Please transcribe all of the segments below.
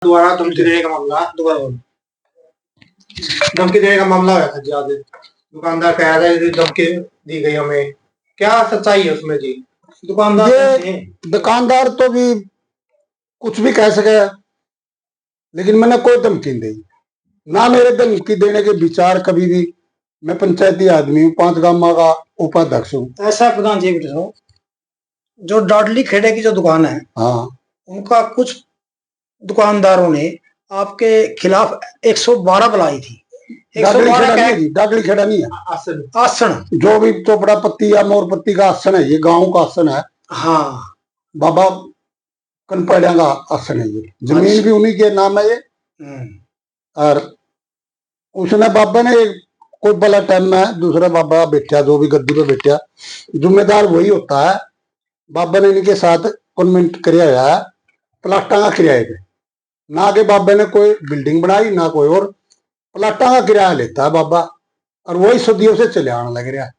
दोबारा धमकी देने का मामला दोबारा धमकी देने का मामला आया था जी। आज दुकानदार कह रहा है कि धमकी दी गई हमें, क्या सच्चाई है उसमें जी? दुकानदार तो भी कुछ भी कह सके, लेकिन मैंने कोई धमकी नहीं दी ना। मेरे धमकी देने के विचार कभी भी। मैं पंचायती आदमी हूँ, 5 गांव का उपाध्यक्ष हूँ। ऐसा प्रधान जी जो डाडली खेड़े की जो दुकान है, हाँ, उनका कुछ दुकानदारों ने आपके खिलाफ 112 बुलाई थी। डागली खेड़ा नहीं है, आसन जो भी चोपड़ा पत्ती या मोर पत्ती का आसन है, ये गांव का आसन है। हाँ, बाबा कनपड़िया का आसन है। ये जमीन भी उन्हीं के नाम है ये। और उसने बाबा ने कोई बड़ा टाइम में दूसरा बाबा बैठा, जो भी गद्दी पे बैठा, जिम्मेदार वही होता है। बाबा ने इनके साथ कॉन्वेंट कराया है, प्लाटा का किराए पे। ना के बाबा ने कोई बिल्डिंग बनाई ना कोई और, प्लाटा का किराया लेता है बाबा, और वही सदियों से चले आने लग रहा है।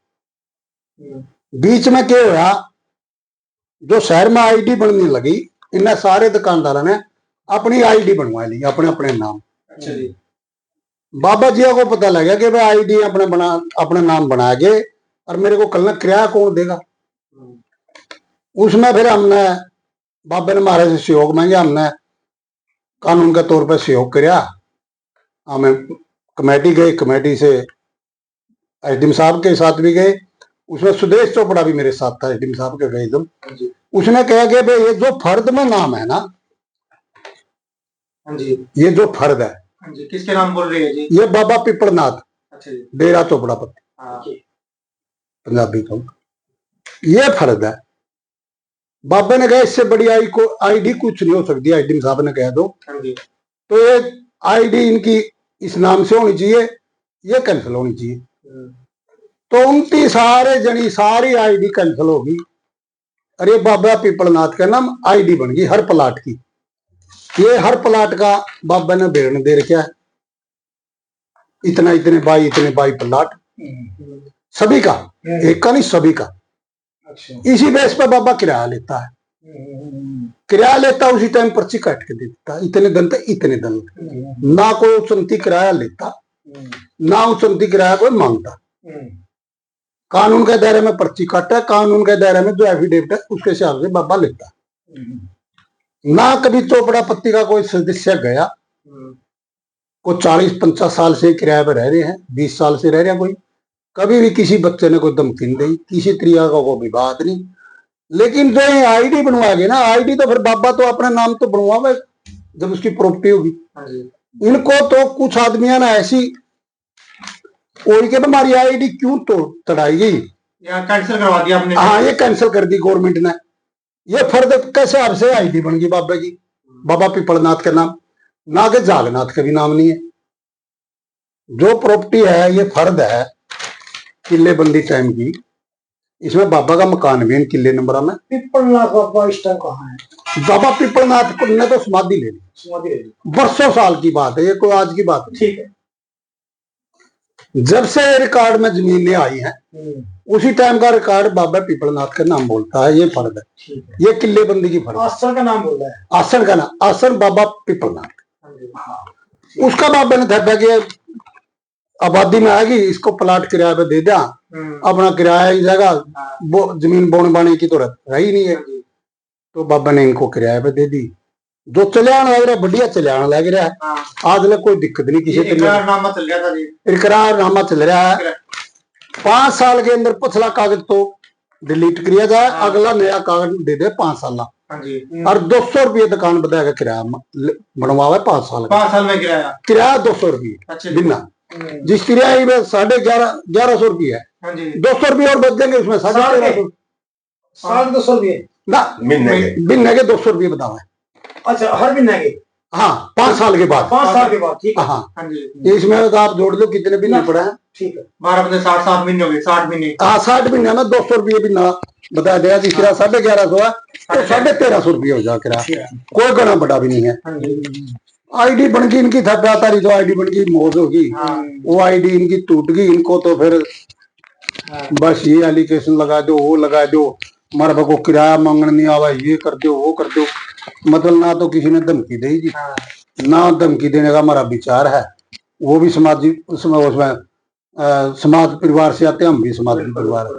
बीच में क्या हुआ, जो शहर में आईडी बनने लगी, इन सारे दुकानदारों ने अपनी आईडी बनवा ली अपने अपने नाम। अच्छा जी। बाबा जी को पता लगा कि भाई आईडी अपने नाम बना के, और मेरे को कल ना किराया कौन देगा। उसमें फिर हमने बाबा ने हमारे से सहयोग मांगे, हमने कानून के तौर पर सहयोग किया। हमें कमेटी गई, कमेटी से एसडीएम साहब के साथ भी गए। उसमें सुदेश चोपड़ा भी मेरे साथ था, एसडीएम साहब के गए एकदम। उसने कहा कि भाई ये जो फर्द में नाम है ना, ये जो फर्द है, किसके नाम बोल रही है जी? ये बाबा पिपलनाथ। अच्छा जी। डेरा चोपड़ा पत्ती पंजाबी का ये फर्द है। बाबा ने कहा इससे बड़ी आईडी कुछ नहीं हो सकती। एसडीएम साहब ने कहा तो ये आईडी इनकी इस नाम से होनी चाहिए, ये कैंसिल होनी चाहिए। तो उनकी सारे जनी सारी आईडी कैंसिल होगी। अरे बाबा पिपलनाथ का नाम आईडी बन गई हर प्लाट की। ये हर प्लाट का बाबा ने बेरन दे रखा है, इतने बाई प्लाट, सभी का, एक का नहीं सभी का। इसी बेस पर बाबा किराया लेता है। किराया लेता उसी टाइम पर्ची काट के देता, इतने दिन तक इतने दिन। ना कोई उचमती किराया लेता, ना उचमती किराया कोई मांगता। कानून के दायरे में पर्ची काटा, कानून के दायरे में जो एफिडेविट है उसके हिसाब से बाबा लेता। ना कभी चोपड़ा पत्ती का कोई सदस्य गया, को 40-50 साल से किराए पर रह रहे हैं, 20 साल से रह रहे हैं, कोई कभी भी किसी बच्चे ने कोई धमकी नहीं दी, किसी तरीका का कोई बात नहीं। लेकिन जो ये आईडी बनवाएंगे ना, आईडी तो फिर बाबा तो अपना नाम तो बनवावे जब उसकी प्रॉपर्टी होगी। इनको तो कुछ आदमियों ने ऐसी कोई के हमारी आईडी क्यों तो चढ़ाई गई, कैंसिल करवा दिया आपने? हाँ, ये कैंसिल कर दी गवर्नमेंट ने। ये फर्द कैसे आपसे आईडी बन गई बाबा की, बाबा पिपलनाथ का नाम, ना के जागनाथ का भी नाम नहीं है। जो प्रॉपर्टी है ये फर्द है किले बंदी टाइम की। इसमें बाबा का मकान भी किले नंबर में। पिपलनाथ बाबा इस टाइम कहाँ है? बाबा पिपलनाथ ने तो समाधि ले ली, वर्षों साल की बात है, ये कोई आज की बात नहीं। ठीक है। जब से रिकॉर्ड में जमीनें आई हैं, उसी टाइम का रिकॉर्ड बाबा पिपलनाथ का नाम बोलता है। ये फर्द है, ये किले बंदी की फर्द। आसन का नाम बोल रहा है, आसन का नाम, आसन बाबा पिपलनाथ। उसका बाबा ने धब्बा किया, आबादी में आएगी, इसको प्लाट किराए पे दे दिया, अपना किराया ही जगह जमीन बोने बाने की तो रही नहीं है। तो बाबा ने इनको किराए पे दे दी। जो चले आने लग रहा है, बढ़िया चले आने लग रहा है। आज तक कोई दिक्कत नहीं किसी तरीके। इकरारनामा चल रहा था जी, इकरारनामा चल रहा है। 5 साल के अंदर पिछला कागज तो डिलीट किया जाए, अगला नया कागज दे दे 5 साल। और 200 रुपये दुकान बताएगा किराया बनवावे 5 साल। 5 साल में किराया 200 रुपये बिना, जिस किराया में 1150 रुपये है, 200 रुपये और बच जाएंगे उसमें 1350। 200 रुपये ना महीने के 200 रुपये बताओ। अच्छा, हर महीने के? हाँ, 5 साल के बाद। 5 साल के बाद, ठीक है। हाँ, इसमें तो आप जोड़ लो कितने महीने पड़े हैं। ठीक है, 12 महीने हो गए, 60 महीने। हाँ, 60 महीने में 200 रुपये भी ना बता दिया। जिस किराया 1150 है तो 1350 रुपये हो जाए किराया, कोई गणा बड़ा भी नहीं है। आईडी बन गई इनकी, थप्पा जो आईडी बन गई मौज होगी। वो आईडी इनकी टूट गई। इनको तो फिर बस ये एलिगेशन लगा दो, वो लगा दो, मरब को किराया मांगने नहीं आवा, ये कर दो, वो कर दो। मतलब ना तो किसी ने धमकी दी जी, हाँ ना धमकी देने का हमारा विचार है। वो भी सामाजिक उसमें समाज परिवार से आते हैं, हम भी समाज परिवार है।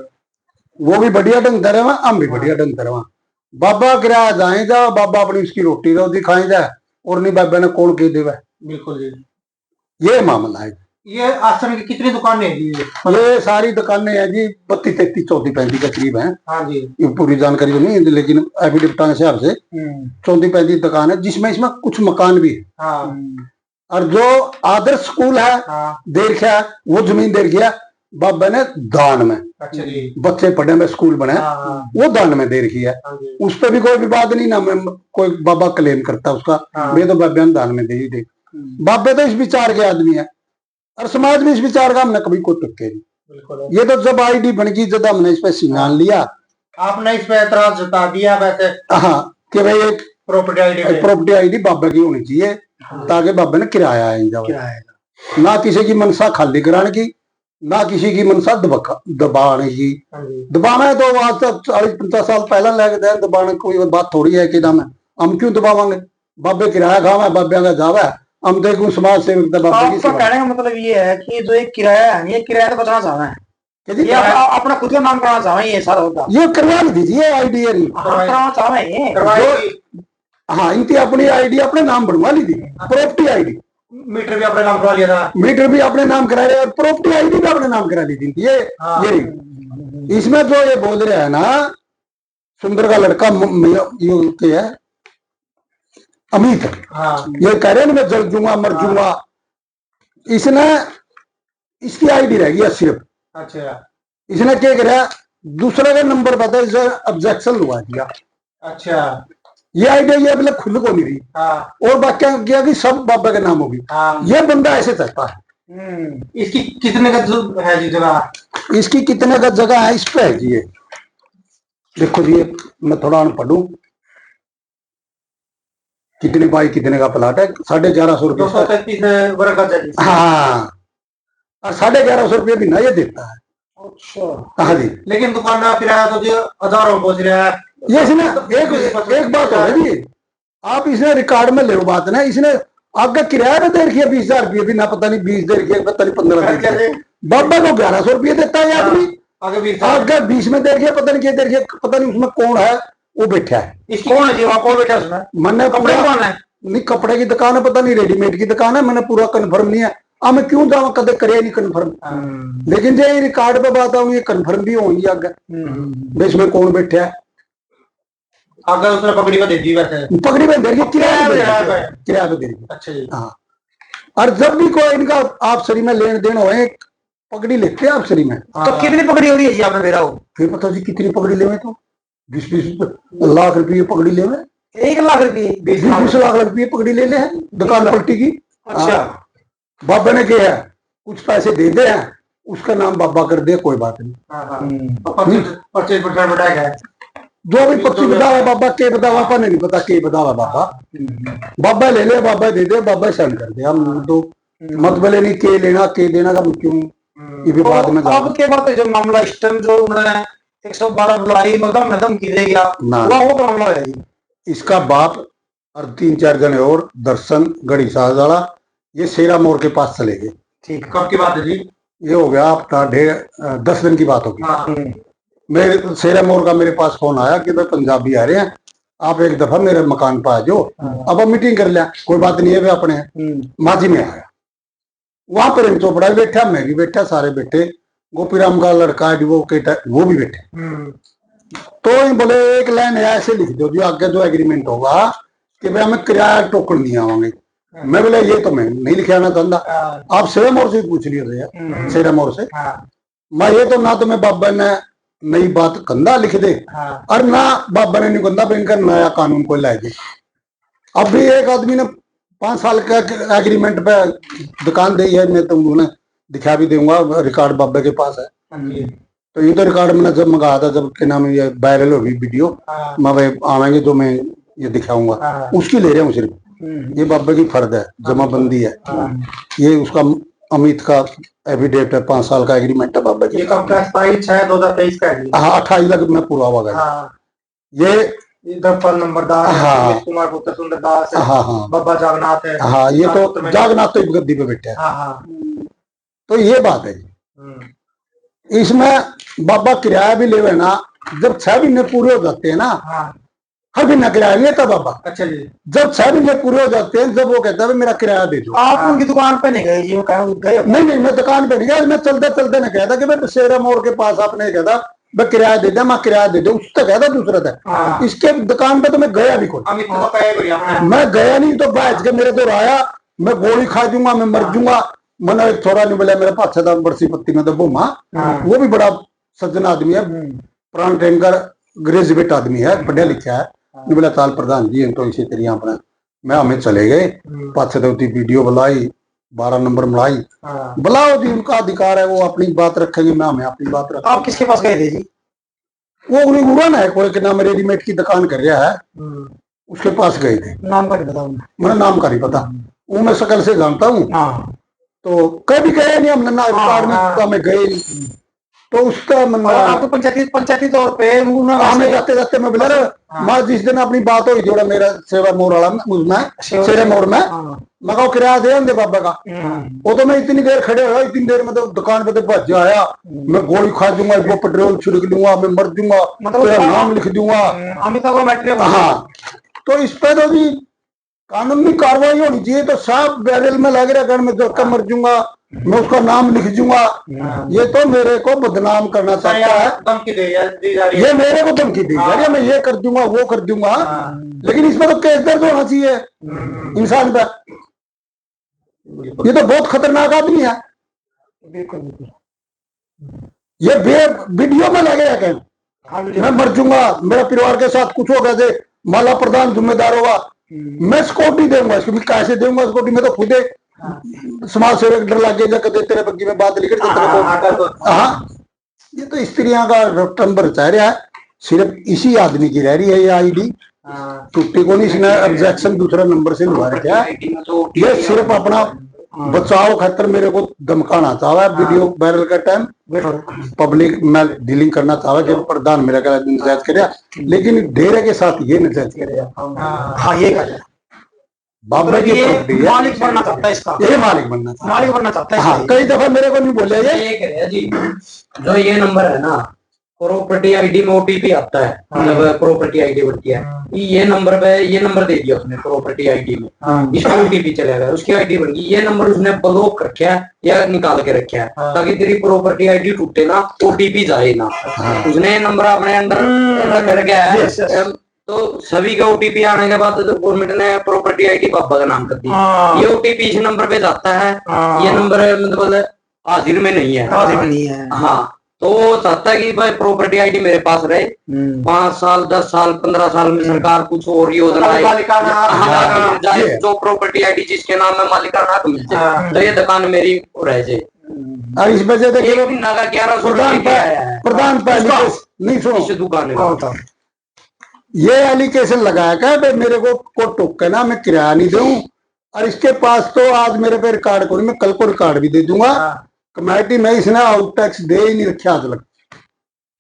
वो भी बढ़िया ढंग से रहे, हम भी बढ़िया ढंग से रहे। बाबा किराया जाए जा, बाबा अपनी उसकी रोटी रोजी खाई जाए, और नहीं बाबा ने कौन कह देवे। बिल्कुल जी। ये मामला है। ये आश्रम की कितनी दुकानें हैं जी? ये सारी दुकानें हैं जी 32, 33, 34, 35 के करीब हैं। हाँ जी। ये पूरी जानकारी तो नहीं है, लेकिन एफिडेविट के हिसाब से 34, 35 दुकान है, जिसमें इसमें कुछ मकान भी है। हाँ। और जो आदर्श स्कूल है दे रखा है, वो जमीन दे रखी है बाबा ने दान में। अच्छा जी। बच्चे पढ़े में स्कूल बने, वो दान में दे रखी है। उस पर भी कोई विवाद नहीं ना, मैं कोई बाबा क्लेम करता उसका, वे तो बाबा ने दान में दे ही दे। बाबे तो इस विचार के आदमी है, और समाज में इस विचार का हमने कभी कोई टक्के नहीं। ये तो जब आईडी बन गई, जब हमने इस पे संज्ञान लिया, आपने इस पे एतराज जता दिया वैसे। हाँ, कि भाई एक प्रॉपर्टी आईडी बाबा की होनी चाहिए, ताकि बाबा ने किराया आए जाए। ना किसी की मनसा खाली कराने की, ना किसी की मनसा दबाने की। दबाना है तो आज तक 40-50 साल पहले लगे थे, दबाने कोई बात थोड़ी है कि नाम है, हम क्यों दबावांगे। बाबे किराया खावा, बाबे का जावा, हम देखो समाज सेवक। आपका कहने का मतलब ये है कि जो एक किराया है, ये किराया तो बचना चाह रहे हैं, ये अपना खुद का नाम कराना चाह रहे हैं, ये सारा होगा। ये करवा दीजिए आईडी कराना चाह रहे हैं। हाँ, इनकी अपनी आईडी अपने नाम बनवा लीजिए, प्रॉपर्टी आईडी। मीटर भी अपने नाम करा लिया था, मीटर भी अपने नाम करा लिया, और प्रॉपर्टी आईडी भी अपने नाम करा ली थी। ये इसमें जो ये बोल रहे हैं ना, सुंदर का लड़का ये है अमित, ये कह रहे हैं मैं जल दूंगा मर दूंगा, इसने इसकी आईडी रहेगी सिर्फ। अच्छा। इसने क्या करा, दूसरे का नंबर पता है, इसे ऑब्जेक्शन लगा दिया। अच्छा। ये आईडिया ये मतलब खुद को नहीं रही। और बाकी किया कि सब बाबा के नाम होगी। ये बंदा ऐसे चलता है। इसकी कितने का है जी जगह? इसकी कितने का जगह है इस पे है जी। ये देखो जी, मैं थोड़ा पढ़ू, कितने बाई कितने का प्लाट है। 1150 रुपये। 233 वर्ग गज। हाँ, और 1150 रुपये भी ना ये देता है। अच्छा। हाँ जी। लेकिन दुकान का किराया तो जो हजारों पहुंच रहा है। ये इसने एक बात है जी, आप इसने रिकॉर्ड में ले बात ना, इसने आगे किराया पे दे रखिए 20,000 रुपये भी ना, पता नहीं 20 दे रखिए, पता नहीं 15 दे रखिए। बाबा को 1100 रुपये देता है आदमी, आगे 20 में दे रखिए, पता नहीं क्या दे रखिए, पता नहीं उसमें कौन है वो बैठा है। कौन है जी, वहाँ कौन बैठा है उसमें? मैंने कपड़े की दुकान है? नहीं, कपड़े की दुकान है, पता नहीं रेडीमेड की दुकान है, मैंने पूरा कन्फर्म नहीं है। मैं क्यों जाऊँ, कदे करे नहीं कन्फर्म। लेकिन जो रिकॉर्ड पे बात आऊंगी, कन्फर्म भी होंगी आगे इसमें कौन बैठा है। अगर उसने पगड़ी में दे दी, वैसे पगड़ी में दे दी, किराया पे दे दी। अच्छा जी। हाँ, और जब भी कोई इनका आप शरीर में लेन देन हो, पगड़ी लेते हैं आप शरीर में। तो कितनी पगड़ी हो रही है जी आपने मेरा? फिर पता जी कितनी पगड़ी लेवे, तो 20-20 लाख रुपये पगड़ी लेवे। 1 लाख रुपये? 20-20 लाख रुपये पगड़ी ले ले दुकान पलटी की। अच्छा। बाबा ने किया कुछ पैसे दे दे हैं, उसका नाम बाबा कर दे, कोई बात नहीं। 25% बढ़ाएगा जो भी 25 बतावा बाबा के बतावा, अपन नहीं पता के बतावा बाबा। बाबा ले ले, बाबा दे दे, बाबा सेंड कर दे। हम तो मत बोले नहीं के लेना के देना का क्यों ये भी बाद में। अब के बाद जो मामला इस टाइम जो उन्होंने 112 बुलाई, मतलब धमकी दे गया, वो मामला है जी। इसका बाप और 3-4 जने और दर्शन गढ़ी साहजाला ये शेरा मोड़ के पास चले गए। ठीक, कब की बात है जी? ये हो गया आपका 10 दिन की बात होगी। मेरे शेरा मोड़ का मेरे पास फोन आया कि भाई पंजाबी आ रहे हैं, आप एक दफा मेरे मकान पर आ जाओ। अब हम मीटिंग कर लिया, कोई बात नहीं है, वे अपने माझी में आया। वहां पर चोपड़ा भी बैठा, मैं भी बैठा, सारे बैठे, गोपीराम का लड़का एडवोकेट है वो भी बैठे। तो बोले एक लाइन ऐसे लिख दो जो आगे जो एग्रीमेंट होगा कि भाई हमें किराया टोकन नहीं आवांगे। मैं बोला ये तो मैं नहीं लिखा ना धंधा, आप शेरा मोड़ से पूछ लिया शेरा मोड़ से। मैं ये तो ना तुम्हें बाबा ने नई बात कंधा लिख दे, और ना बाबा ने नहीं कंधा इनका नया कानून को लाए दे। अब भी एक आदमी ने 5 साल का एग्रीमेंट पे दुकान दी है, मैं तुम उन्हें दिखा भी दूंगा, रिकॉर्ड बाबा के पास है। तो ये तो रिकॉर्ड मैंने जब मंगाया था, जब के नाम ये वायरल होगी वीडियो, मैं भाई आवेंगे जो मैं ये दिखाऊंगा, उसकी ले रहा हूँ सिर्फ। ये बाबा की फर्द है, जमाबंदी है। ये उसका अमित का एफिडेविट है, 5 साल का एग्रीमेंट है बाबा की। 27/6/2023 का है। हाँ, 28 लाख में पूरा होगा। ये द्रौपद नंबरदार है, हाँ। अमित कुमार पुत्र सुंदरदास है, हाँ हाँ बाबा जागनाथ है। हाँ, ये पुत्र तो में जागनाथ तो इस गद्दी पे बैठे हैं। हाँ हाँ। तो ये बात है जी। हम्म, इसमें बाबा किराया भी ले ना, जब 6 महीने पूरे हो जाते हैं ना, हाँ हर महीना किराया लेता बाबा। अच्छा जी। जब 6 महीने पूरे हो जाते हैं, जब वो कहता है मेरा किराया दे दो। आप उनकी दुकान पे नहीं गए जी? वो कहा गए? नहीं नहीं, मैं दुकान पे नहीं गया, मैं चलते चलते ने कहता कि मैं शेरा मोड़ के पास आपने कहता मैं किराया दे दे, मैं किराया दे दे, उससे कहता दूसरा था। हाँ। इसके दुकान पे तो मैं गया भी कोई, अमित को कहे बढ़िया हाँ। मैं गया नहीं, तो बैठ के मेरे तो आया, मैं गोली खा दूंगा, मैं मर जाऊंगा। मैंने एक छोरा नहीं बोला, मेरे पास था बरसी पत्ती में तो बोमा, वो भी बड़ा सज्जन आदमी है, प्राण टैंकर ग्रेजुएट आदमी है, पढ़ा लिखा है। नहीं बोला चाल प्रधान जी तो इसी तरह अपना मैं हमें चले गए, पास वीडियो बुलाई, 12 नंबर मिलाई, हाँ। बुलाओ जी, उनका अधिकार है, वो अपनी बात रखेंगे, मैं हमें अपनी बात रख। आप किसके पास गए थे जी? वो उड़ान है कोई के नाम रेडीमेड की दुकान कर रहा है, उसके पास गए थे। नाम का नहीं पता उन्हें? मैंने नाम का नहीं पता, वो मैं शकल से जानता हूँ। हाँ। तो कभी गए नहीं हमने ना रिकॉर्ड में, हमें गए नहीं। तो उसका और आपको पंचायती तौर पे हमें जाते जाते मैं बोला मैं जिस दिन अपनी बात हुई जोड़ा मेरा सेवा मोड़ वाला उसमें शेरे मोड़ में, मैं कहा किराया दे दे बाबा का। वो तो मैं इतनी देर खड़े हुआ, इतनी देर में तो दुकान पे तो भज आया, मैं गोली खा दूंगा, वो पेट्रोल छिड़क लूंगा, मैं मर दूंगा, तेरा नाम लिख दूंगा। हाँ, तो इस पे तो भी कानूनी कार्रवाई होनी चाहिए। तो साफ बैरल में लग रहा मैं जो मर जाऊंगा, मैं उसका नाम लिख दूंगा। ये तो मेरे को बदनाम करना चाहता है, धमकी दी जा रही है। ये मेरे को धमकी दी जा रही है, मैं ये कर दूंगा वो कर दूंगा। लेकिन इसमें तो केस दर्ज होना चाहिए इंसान पे। ये तो बहुत खतरनाक आदमी है। बिल्कुल। ये वीडियो में लगेगा कहीं मैं मर जाऊंगा, मेरा परिवार के साथ कुछ होगा, जे माला प्रधान जिम्मेदार होगा, मैं सिक्योरिटी दूंगा, इसको मैं कैसे दूंगा सिक्योरिटी? मैं तो खुद समाज सेवक डर लग गया कदे तेरे बग्गी में बात लिख हाँ। ये तो स्त्रियों का रटंबर चाह रहा है, सिर्फ इसी आदमी की रह रही है ये आईडी, टूटी को नहीं, इसने ऑब्जेक्शन दूसरा नंबर से लगा रखा है। ये सिर्फ अपना बचाव खातर मेरे को धमकाना चाहा, वीडियो वायरल का टाइम पब्लिक में डीलिंग करना चाहा कि प्रधान मेरा क्या नजायज कर, लेकिन डेरे के साथ ये नजायज कर। हाँ, ये बाबा की मालिक बनना चाहता है इसका, ये मालिक बनना चाहता है। हाँ, कई दफा मेरे को नहीं बोले ये जी जो ये नंबर है ना, प्रॉपर्टी आईडी में ओटीपी आता है, मतलब प्रॉपर्टी आईडी बढ़ती है, ये नंबर पे ये नंबर दे दिया उसने प्रॉपर्टी आईडी में, इसका ओटीपी चलेगा, उसकी आईडी बन गई। ये नंबर उसने ब्लॉक रखा है या निकाल के रखा है ताकि तेरी प्रॉपर्टी आईडी टूटे ना, ओटीपी जाए ना। उसने नंबर अपने अंदर कर गया है, तो सभी का ओटीपी आने के बाद तो गवर्नमेंट ने प्रॉपर्टी आईडी पापा का नाम कर दी। ये ओटीपी इस नंबर पे जाता है, ये नंबर मतलब हाजिर में नहीं है। हाँ, तो वो चाहता है कि भाई प्रॉपर्टी आईडी मेरे पास रहे, 5 साल 10 साल 15 साल में सरकार कुछ और योजना जाए, जो प्रॉपर्टी आईडी जिसके नाम में मालिकाना हक मिल जाए, तो ये दुकान मेरी रह जाए। इस वजह से प्रधान नहीं सुनो दुकान ये एलिगेशन लगाया क्या भाई मेरे को टोके ना, मैं किराया नहीं दूं, और इसके पास तो आज मेरे पे रिकॉर्ड करूं, मैं कल को रिकॉर्ड भी दे दूंगा। कमेटी में इसने आउट टैक्स दे ही नहीं रखा आज तक।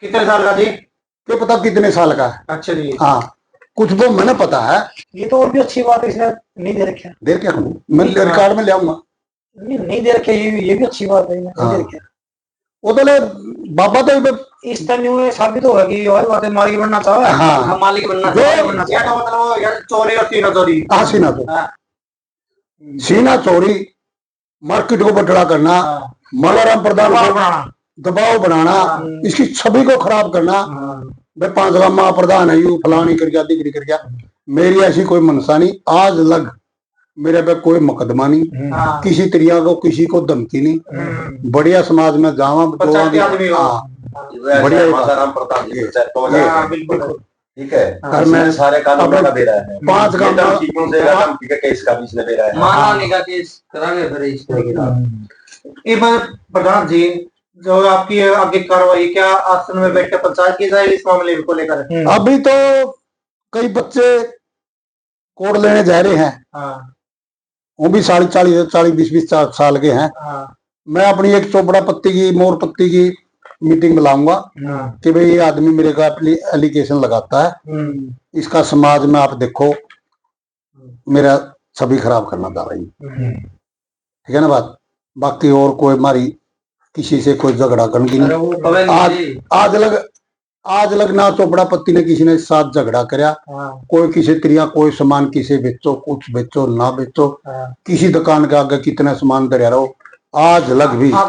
कितने साल का जी? क्या पता कितने साल का है। अच्छा जी। हाँ, कुछ वो मैंने पता है। ये तो और भी अच्छी बात है, इसने नहीं दे रखा। दे क्या करूँ, मैं रिकॉर्ड में ले आऊंगा। नहीं दे रखे, ये भी अच्छी बात है। वो तो ले बाबा तो इस टाइम साबित होगा कि और बातें मालिक बनना चाह है। हाँ, मालिक बनना मतलब यार चोरी और सीना चोरी। हाँ, सीना चोरी, मार्केट को बटड़ा करना, मलाराम प्रधान को दबाव बनाना, इसकी छवि को खराब करना। भाई 5 लाख माँ प्रधान है, यू फलानी कर गया दिगरी कर गया। मेरी ऐसी कोई मनसा नहीं, आज लग मेरे पे कोई मुकदमा नहीं, किसी तरिया को किसी को धमकी नहीं। बढ़िया समाज में जावा बढ़िया ठीक है। और मैं सारे कानून का दे रहा है, 5 केस का भी इसने दे रहा है। मानने का केस करांगे फिर इस तरह की। प्रधान जी, जो आपकी आगे कार्रवाई क्या आसन में बैठ कर पंचायत की जाएगी इस मामले को लेकर? अभी तो कई बच्चे कोड लेने जा रहे हैं, वो भी 40-20 साल के हैं। मैं अपनी एक चोपड़ा पत्ती की, मोर पत्ती की मीटिंग बुलाऊंगा कि भाई ये आदमी मेरे का एलिगेशन लगाता है, इसका समाज में आप देखो मेरा छवि खराब करना चाह रही है, ठीक है ना बात। बाकी और कोई हमारी किसी से कोई झगड़ा करनी नहीं। आज लग ना चोपड़ा पत्ती ने किसी ने साथ झगड़ा करया, कोई किसी त्रिया कोई सामान किसी बेचो, कुछ बेचो ना बेचो, किसी दुकान के आगे कितना सामान दरिया रहो, आज लग भी हाँ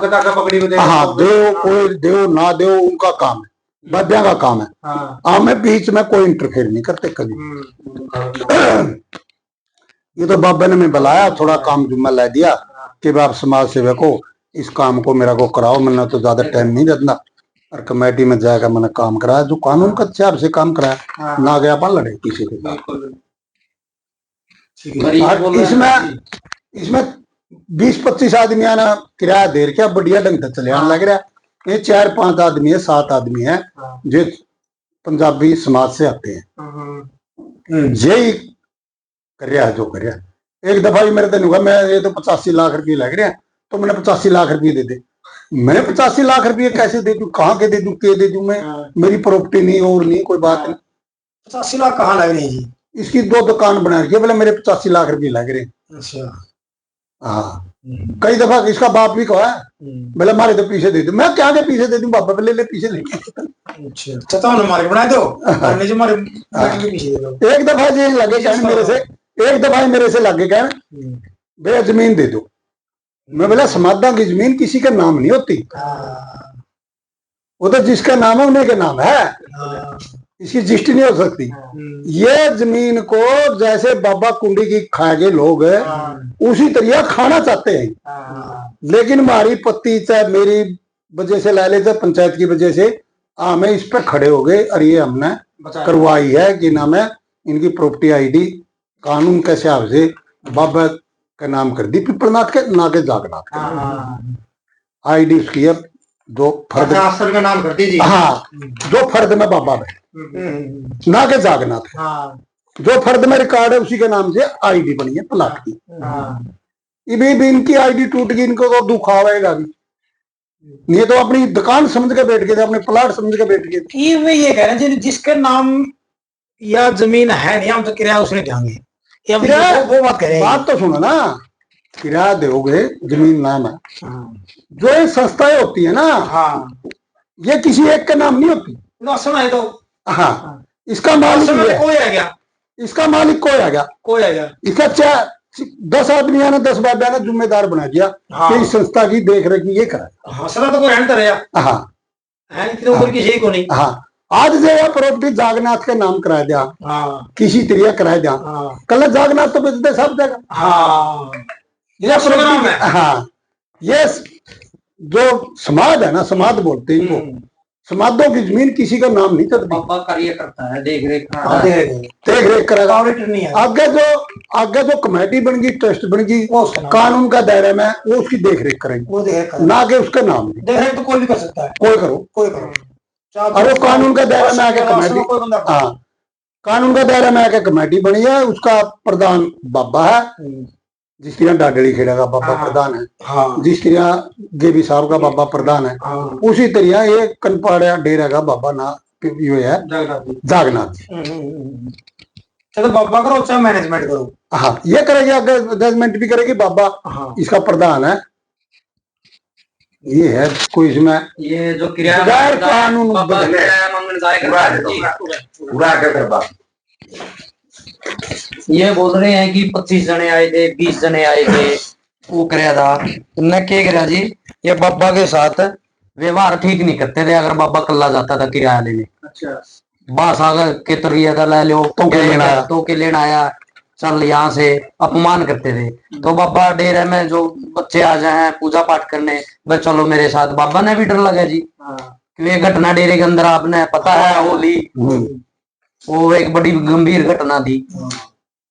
दो कोई दो ना दो उनका काम है, बाब्या का काम है। मैं बीच में कोई इंटरफेयर नहीं करते कभी। ये तो बाबा ने मैं बुलाया, थोड़ा काम जुम्मा ला दिया कि आप समाज सेवक हो, इस काम को मेरा को कराओ, मैंने तो ज्यादा टाइम नहीं देना, और कमेटी में जाकर मैंने काम कराया, जो कानून का हिसाब से काम कराया, ना गया अपन लड़े किसी के साथ। इसमें 20-25 आदमी ने किराया दे रखा, बढ़िया ढंग से चले लग रहा। ये 4-5 आदमी है, 7 आदमी है जो पंजाबी समाज से आते हैं, यही कर रहा है जो कर रहा है। एक दफा भी मेरे तो नहीं हुआ, मैं ये तो 85 लाख रुपये लग रहे हैं, तो मैंने 85 लाख रुपये दे दे। मैंने 85 लाख रुपये कैसे दे दूं, कहाँ के दे दूं, के दे दूं मैं, मेरी प्रॉपर्टी नहीं और नहीं कोई बात नहीं। 85 लाख कहाँ लग रहे हैं जी? इसकी 2 दुकान बना रही है, बोले मेरे 85 लाख रुपये लग रहे हैं। अच्छा हाँ, कई दफा इसका बाप भी कहा है, बोले हमारे तो पीछे दे दो। मैं क्या के पीछे दे दूं, बाबा ले ले पीछे लेके। अच्छा तो हमारे बना दो, पीछे दे दो। एक दफा ये लगे कहने मेरे से, एक दफा मेरे से लगे कहने भैया जमीन दे दो। मैं बोला समाधा की जमीन किसी का नाम नहीं होती, वो तो जिसका नाम है उन्हीं का नाम है, इसकी रजिस्ट्री नहीं हो सकती। ये जमीन को जैसे बाबा कुंडी की खाए लोग उसी तरह खाना चाहते हैं, लेकिन हमारी पत्ती चाहे मेरी वजह से ला ले, चाहे पंचायत की वजह से हमें इस पे खड़े हो गए, और ये हमने करवाई है कि नाम है इनकी प्रॉपर्टी आईडी कानून के हिसाब से बाबा का नाम कर दी, पिपलनाथ के ना के जागनाथ के आईडी उसकी है, जो फर्द का नाम कर दीजिए। हाँ, जो फर्द में बाबा है ना के जागनाथ है, जो फर्द में रिकॉर्ड है उसी के नाम से आईडी बनी है प्लाट की। भी इनकी आईडी टूट गई, इनको तो दुख आवेगा भी, नहीं तो अपनी दुकान समझ के बैठ गए थे, अपने प्लाट समझ के बैठ गए थे। ये कह रहे हैं जिसके नाम या जमीन है नहीं, हम तो किराया उसने देंगे, वो बात कह रहे हैं। बात तो सुनो ना, किराया दोगे, जमीन नाम है, जो ये संस्थाएं होती है ना, ये किसी एक का नाम नहीं होती। सुना है तो हाँ, इसका मालिक कोई आ गया, इसका मालिक कोई आ गया, इसका 10 आदमी ने 10 बाबा ने जिम्मेदार बना दिया कि इस संस्था की देख रेख ये करा। तो कोई किसी को नहीं। हाँ, आज जो है प्रॉपर्टी जागनाथ के नाम कराया दिया, किसी तरह कराया दिया, कल जागनाथ तो बेचते सब जगह। हाँ, ये जो समाज है ना, समाज बोलते हैं इनको, समाजों की जमीन किसी का नाम नहीं चलती, बाबा कार्य करता है, देख रेख करेगा। आगे जो कमेटी बन गई, ट्रस्ट बन गई, कानून का दायरे में वो उसकी देख रेख करेगी, ना कि उसका नाम नहीं। देख रेख तो कोई भी कर सकता है, कोई करो। और वो कानून का दायरा में आके कमेटी, हाँ, कानून का दायरा में आके कमेटी बनी है, उसका प्रधान बाबा है, जिस तरह डाडली खेड़ा का बाबा प्रधान है, जिस तरह गेबी साहब का बाबा प्रधान है, उसी तरह ये कनपाड़ा डेरा का बाबा ना ये है जागनाथ। चलो बाबा करो, चाहे मैनेजमेंट करो। हाँ, ये करेगी, आगे मैनेजमेंट भी करेगी बाबा, इसका प्रधान है। ये है कोई इसमें ये जो किराया कानून ये बोल रहे हैं कि 25 जने आए थे, 20 जने आए थे, वो कराया था, तुमने क्या कराया जी? ये बाबा के साथ व्यवहार ठीक नहीं करते थे। अगर बाबा कल्ला जाता था किराया लेने, अच्छा, बस अगर के तरिया था ले लो तो के लेना आया, चल यहाँ से अपमान करते थे। तो बाबा डेरे में जो बच्चे आ जाए पूजा पाठ करने, बस चलो मेरे साथ। बाबा ने भी डर लगा जी, क्योंकि घटना डेरे के अंदर आपने पता है होली, वो एक बड़ी गंभीर घटना थी,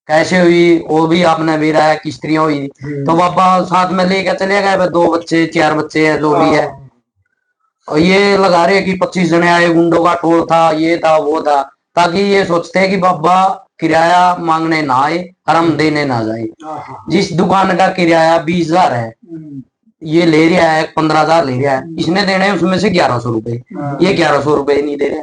कैसे हुई वो भी आपने भी रहा है, किस तरह हुई। तो बाबा साथ में लेकर चले गए, 2 बच्चे 4 बच्चे है जो भी है, और ये लगा रहे कि 25 जने आए, गुंडों का टोल था, ये था वो था, ताकि ये सोचते हैं कि बाबा किराया मांगने ना आए और हम देने ना जाए। जिस दुकान का किराया 20,000 है, ये ले रहा है 15,000 ले रहा है, इसने देने हैं उसमें से 1100 रुपए, ये 1100 रुपए नहीं दे रहे।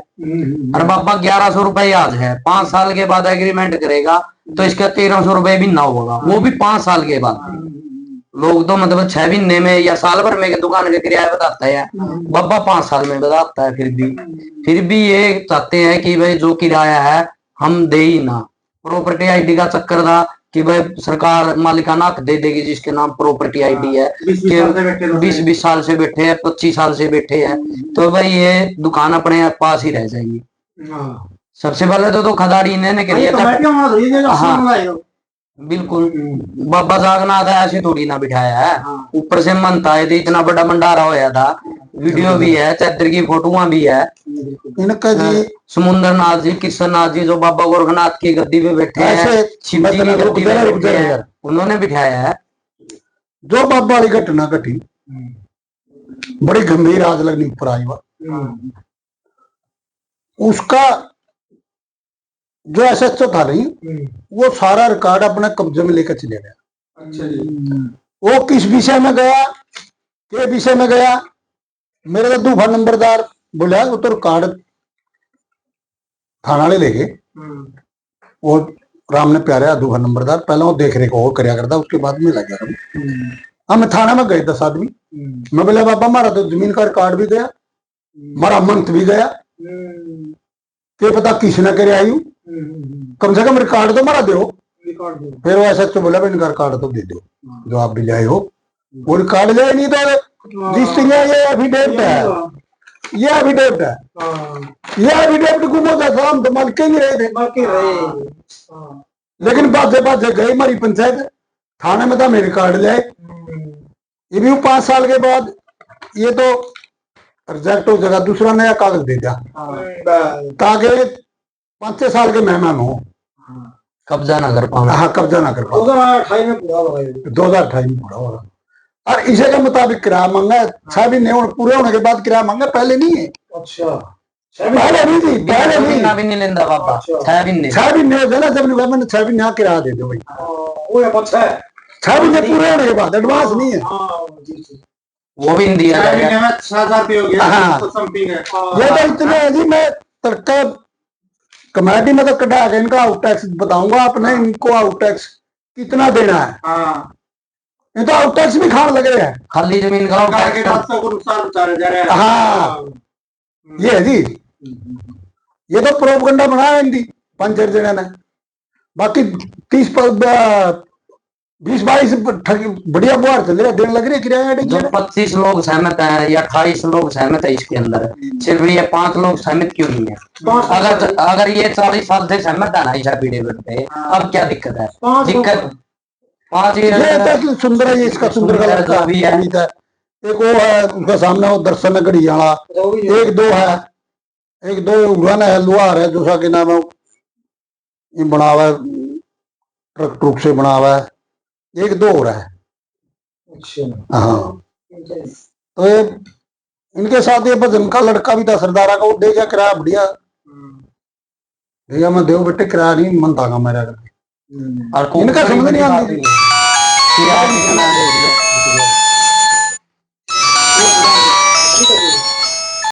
अरे बाबा 1100 रुपए आज है, 5 साल के बाद एग्रीमेंट करेगा तो इसका 1300 रुपए भी ना होगा, वो भी 5 साल के बाद। लोग तो मतलब 6 महीने में या साल भर में दुकान का किराया बताता है, बाबा 5 साल में बताता है। फिर भी ये चाहते हैं कि भाई जो किराया है हम दे ही ना। प्रॉपर्टी आईडी का चक्कर था कि भाई सरकार मालिकाना हक दे देगी जिसके नाम प्रॉपर्टी आईडी है, 20 साल से बैठे हैं, 25 साल से बैठे हैं, तो भाई ये दुकान अपने पास ही रह जाएगी। सबसे पहले तो खदारी इन्होंने करिए। हाँ बिल्कुल, बाबा जागनाथ ऐसे थोड़ी ना बिठाया है, ऊपर से मनता है, इतना बड़ा भंडारा होया था, वीडियो भी है, चादर की फोटोआ भी है। इनका जी समुद्र नाथ जी, कृष्ण नाथ जी जो बाबा गोरखनाथ की गद्दी पे बैठे हैं, शिव जी की गद्दी पे बैठे हैं, उन्होंने बिठाया है। जो बाबा वाली घटना घटी बड़ी गंभीर आज लगनी ऊपर आई हुआ, उसका जो एसएचओ था नहीं, वो सारा रिकॉर्ड अपने कब्जे में लेकर चले गया। अच्छा जी। वो किस विषय में गया, के विषय में गया, मेरे तो दूफा नंबरदार बोला वो तो रिकॉर्ड थाना ले गए। वो राम ने प्यारे दूफा नंबरदार पहले वो देख रेख और करया करता, उसके बाद में लग गया। हम थाना में गए 10 आदमी, मैं बोला बाबा हमारा तो जमीन का रिकॉर्ड भी गया, हमारा मंत भी गया, क्या पता किसने करे आई, कम से कम रिकॉर्ड तो हमारा दो। फिर वो ऐसा तो बोला इनका रिकॉर्ड तो दे दो जो आप भी लाए हो। वो रिकॉर्ड ले नहीं तो जिस ये एफिडेविट है, ये एफिडेविट है, ये एफिडेविट गुम हो जाता, हम तो माल के नहीं रहे थे। लेकिन बाजे बाजे गई हमारी पंचायत थाने में, था मेरे रिकॉर्ड ले आए। ये भी 5 साल के बाद ये तो रिजेक्ट हो जाएगा, दूसरा नया कागज दे दिया ताकि 5-6 साल के मेहमान हो, कब्जा ना कर पाए। हाँ कब्जा ना कर पाए। 2028 में पूरा होगा। और इसे के मुताबिक किराया मांगा है, 6 महीने पूरे होने के बाद किराया मांगा, पहले नहीं है। अच्छा, पहले नहीं थी, पहले नहीं भी नहीं लेंदा बाबा। 6 महीने हो गए ना, जब मैंने 6 महीने किराया दे दो भाई, 6 महीने पूरे होने के बाद, एडवांस नहीं है, वो भी नहीं दिया जाएगा। 6,000 रुपये हो गया। हाँ। तो समथिंग है। ये तो इतने है जी, मैं तड़का कमेटी में तो कटा के इनका आउट टैक्स बताऊंगा आपने, इनको आउट टैक्स कितना देना है। हाँ। ये तो आउट टैक्स भी खान लग रहे हैं, खाली जमीन का सरकार के रास्तों को नुकसान उतारे जा रहे हैं। हाँ ये है जी, ये तो प्रोपगंडा बनाया इनकी 5-6 जने ने। बाकी 20-22 बढ़िया बुहार चल रहा, देने लग रही है किराया। जो 25 लोग सहमत हैं या 28 लोग सहमत है इसके अंदर, सिर्फ ये 5 लोग सहमत क्यों नहीं है? अगर ये 40 साल से सहमत है ना इस एफिडेविट पे, अब क्या दिक्कत है? दिक्कत 5 सुंदर है, इसका सुंदर का लड़का भी है, एक वो है उनका सामने वो दर्शन घड़ी वाला, एक दो है, एक दो उड़ाना है, लोहार है जो सा के नाम है, ये बना हुआ है, ट्रक ट्रुक से बना हुआ है, एक दो हो रहा है। अच्छा हाँ, तो ये इनके साथ ये भजन का लड़का भी था सरदारा का, वो दे गया किराया बढ़िया, भैया मैं देव बेटे किराया नहीं मनता का मेरा। और इनका समझ नहीं आती।